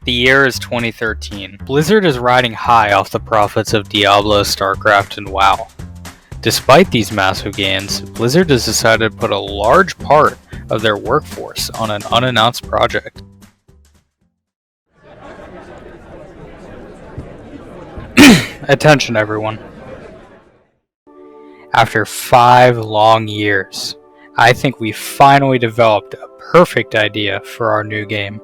The year is 2013. Blizzard is riding high off the profits of Diablo, StarCraft, and WoW. Despite these massive gains, Blizzard has decided to put a large part of their workforce on an unannounced project. Attention everyone. After 5 long years, I think we finally developed a perfect idea for our new game.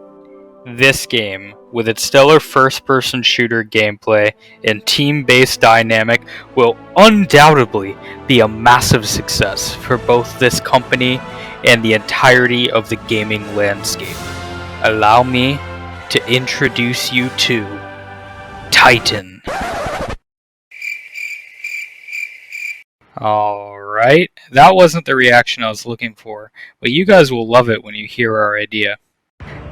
This game, with its stellar first-person shooter gameplay and team-based dynamic, will undoubtedly be a massive success for both this company and the entirety of the gaming landscape. Allow me to introduce you to Titan. Alright, that wasn't the reaction I was looking for, but you guys will love it when you hear our idea.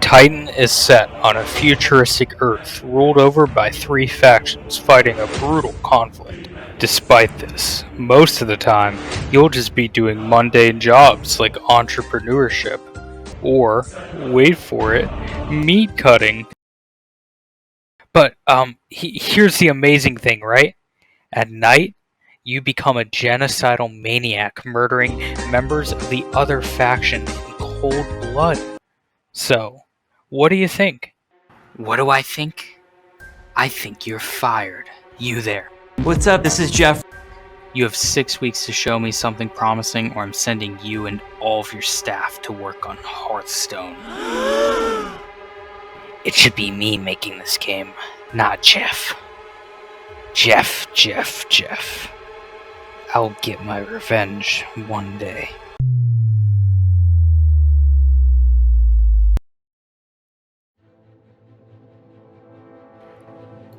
Titan is set on a futuristic Earth ruled over by 3 factions fighting a brutal conflict. Despite this, most of the time, you'll just be doing mundane jobs like entrepreneurship, or, wait for it, meat cutting. But, here's the amazing thing, right? At night, you become a genocidal maniac murdering members of the other faction in cold blood. So, what do you think? What do I think? I think you're fired. You there. What's up? This is Jeff. You have 6 weeks to show me something promising, or I'm sending you and all of your staff to work on Hearthstone. It should be me making this game, not Jeff. Jeff. I'll get my revenge one day.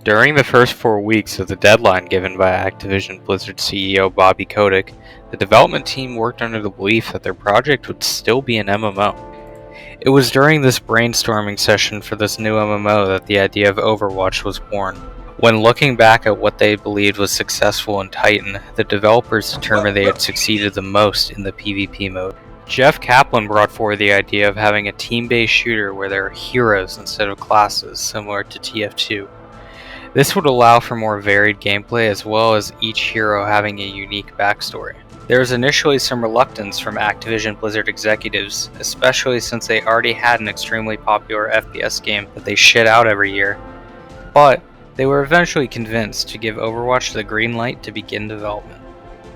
During the first 4 weeks of the deadline given by Activision Blizzard CEO Bobby Kotick, the development team worked under the belief that their project would still be an MMO. It was during this brainstorming session for this new MMO that the idea of Overwatch was born. When looking back at what they believed was successful in Titan, the developers determined they had succeeded the most in the PvP mode. Jeff Kaplan brought forward the idea of having a team-based shooter where there are heroes instead of classes, similar to TF2. This would allow for more varied gameplay as well as each hero having a unique backstory. There was initially some reluctance from Activision Blizzard executives, especially since they already had an extremely popular FPS game that they shit out every year. But they were eventually convinced to give Overwatch the green light to begin development.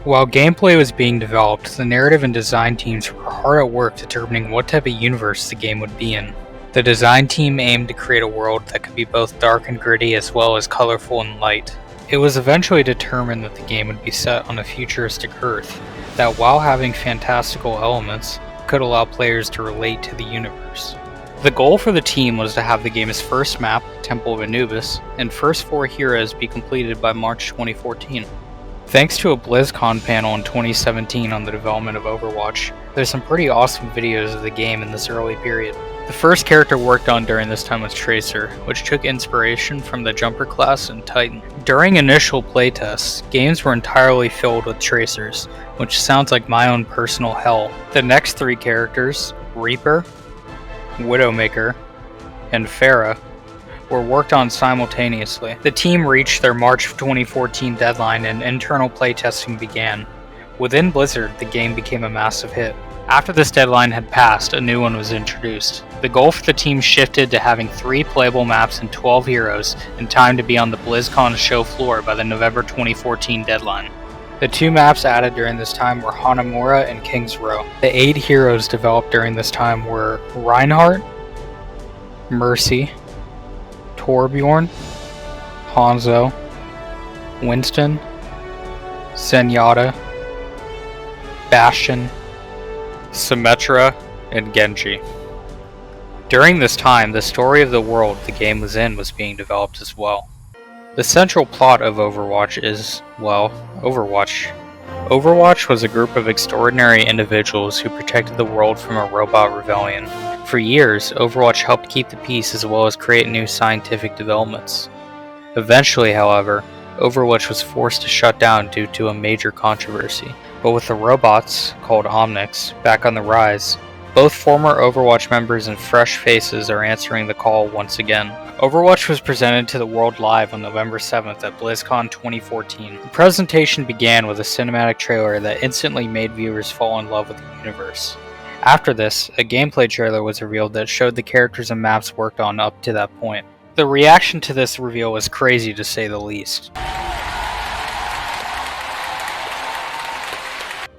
While gameplay was being developed, the narrative and design teams were hard at work determining what type of universe the game would be in. The design team aimed to create a world that could be both dark and gritty as well as colorful and light. It was eventually determined that the game would be set on a futuristic Earth that, while having fantastical elements, could allow players to relate to the universe. The goal for the team was to have the game's first map, Temple of Anubis, and first 4 heroes be completed by March 2014. Thanks to a BlizzCon panel in 2017 on the development of Overwatch, there's some pretty awesome videos of the game in this early period. The first character worked on during this time was Tracer, which took inspiration from the Jumper class in Titan. During initial playtests, games were entirely filled with Tracers, which sounds like my own personal hell. The next 3 characters, Reaper, Widowmaker, and Pharah, were worked on simultaneously. The team reached their March 2014 deadline and internal playtesting began. Within Blizzard, the game became a massive hit. After this deadline had passed, a new one was introduced. The goal for the team shifted to having 3 playable maps and 12 heroes in time to be on the BlizzCon show floor by the November 2014 deadline. The 2 maps added during this time were Hanamura and King's Row. The 8 heroes developed during this time were Reinhardt, Mercy, Torbjorn, Hanzo, Winston, Zenyatta, Bastion, Symmetra, and Genji. During this time, the story of the world the game was in was being developed as well. The central plot of Overwatch is, well, Overwatch. Overwatch was a group of extraordinary individuals who protected the world from a robot rebellion. For years, Overwatch helped keep the peace as well as create new scientific developments. Eventually, however, Overwatch was forced to shut down due to a major controversy. But with the robots, called Omnics, back on the rise, Both former Overwatch members and fresh faces are answering the call once again. Overwatch was presented to the world live on November 7th at BlizzCon 2014. The presentation began with a cinematic trailer that instantly made viewers fall in love with the universe. After this, a gameplay trailer was revealed that showed the characters and maps worked on up to that point. The reaction to this reveal was crazy to say the least.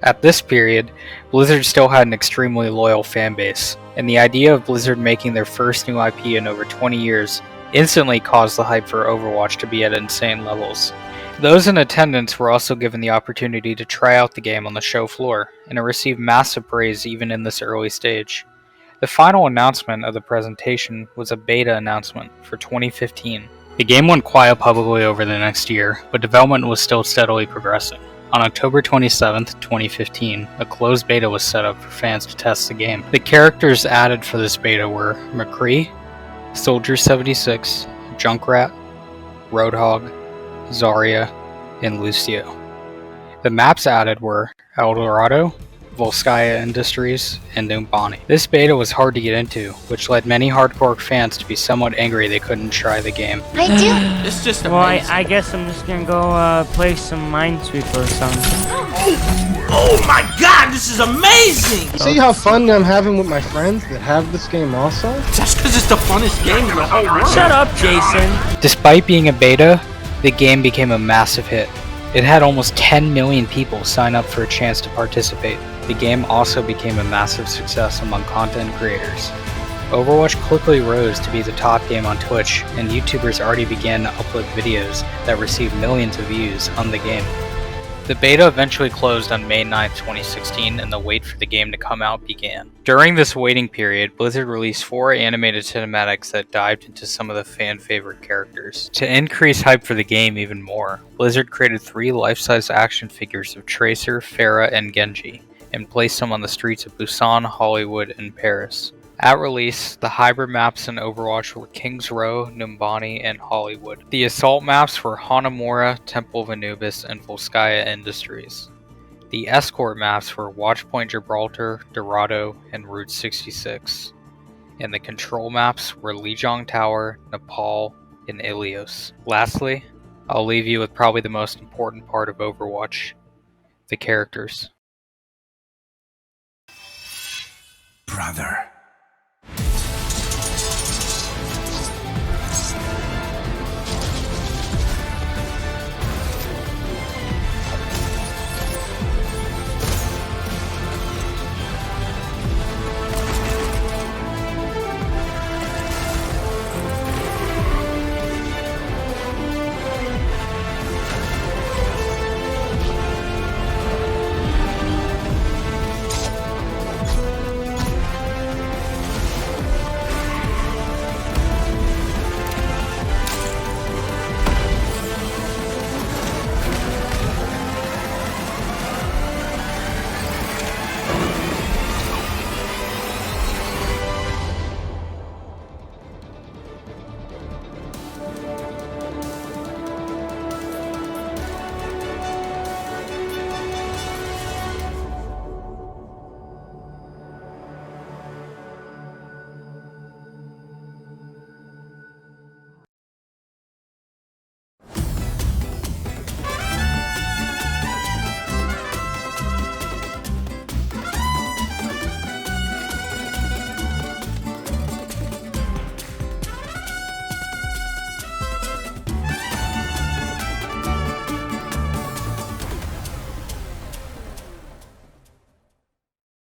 At this period, Blizzard still had an extremely loyal fanbase, and the idea of Blizzard making their first new IP in over 20 years instantly caused the hype for Overwatch to be at insane levels. Those in attendance were also given the opportunity to try out the game on the show floor, and it received massive praise even in this early stage. The final announcement of the presentation was a beta announcement for 2015. The game went quiet publicly over the next year, but development was still steadily progressing. On October 27, 2015, a closed beta was set up for fans to test the game. The characters added for this beta were McCree, Soldier 76, Junkrat, Roadhog, Zarya, and Lucio. The maps added were El Dorado, Volskaya Industries, and Umbani. This beta was hard to get into, which led many hardcore fans to be somewhat angry they couldn't try the game. I do. It's just Well, amazing. I guess I'm just gonna go play some Minesweeper or something. Oh my god, this is amazing! See how fun I'm having with my friends that have this game also? Just because it's the funnest game in the whole world. Shut up, Jason. Despite being a beta, the game became a massive hit. It had almost 10 million people sign up for a chance to participate. The game also became a massive success among content creators. Overwatch quickly rose to be the top game on Twitch, and YouTubers already began to upload videos that received millions of views on the game. The beta eventually closed on May 9, 2016, and the wait for the game to come out began. During this waiting period, Blizzard released 4 animated cinematics that dived into some of the fan-favorite characters. To increase hype for the game even more, Blizzard created 3 life-size action figures of Tracer, Pharah, and Genji, and placed them on the streets of Busan, Hollywood, and Paris. At release, the hybrid maps in Overwatch were Kings Row, Numbani, and Hollywood. The assault maps were Hanamura, Temple of Anubis, and Volskaya Industries. The escort maps were Watchpoint Gibraltar, Dorado, and Route 66. And the control maps were Lijiang Tower, Nepal, and Ilios. Lastly, I'll leave you with probably the most important part of Overwatch: the characters. Brother.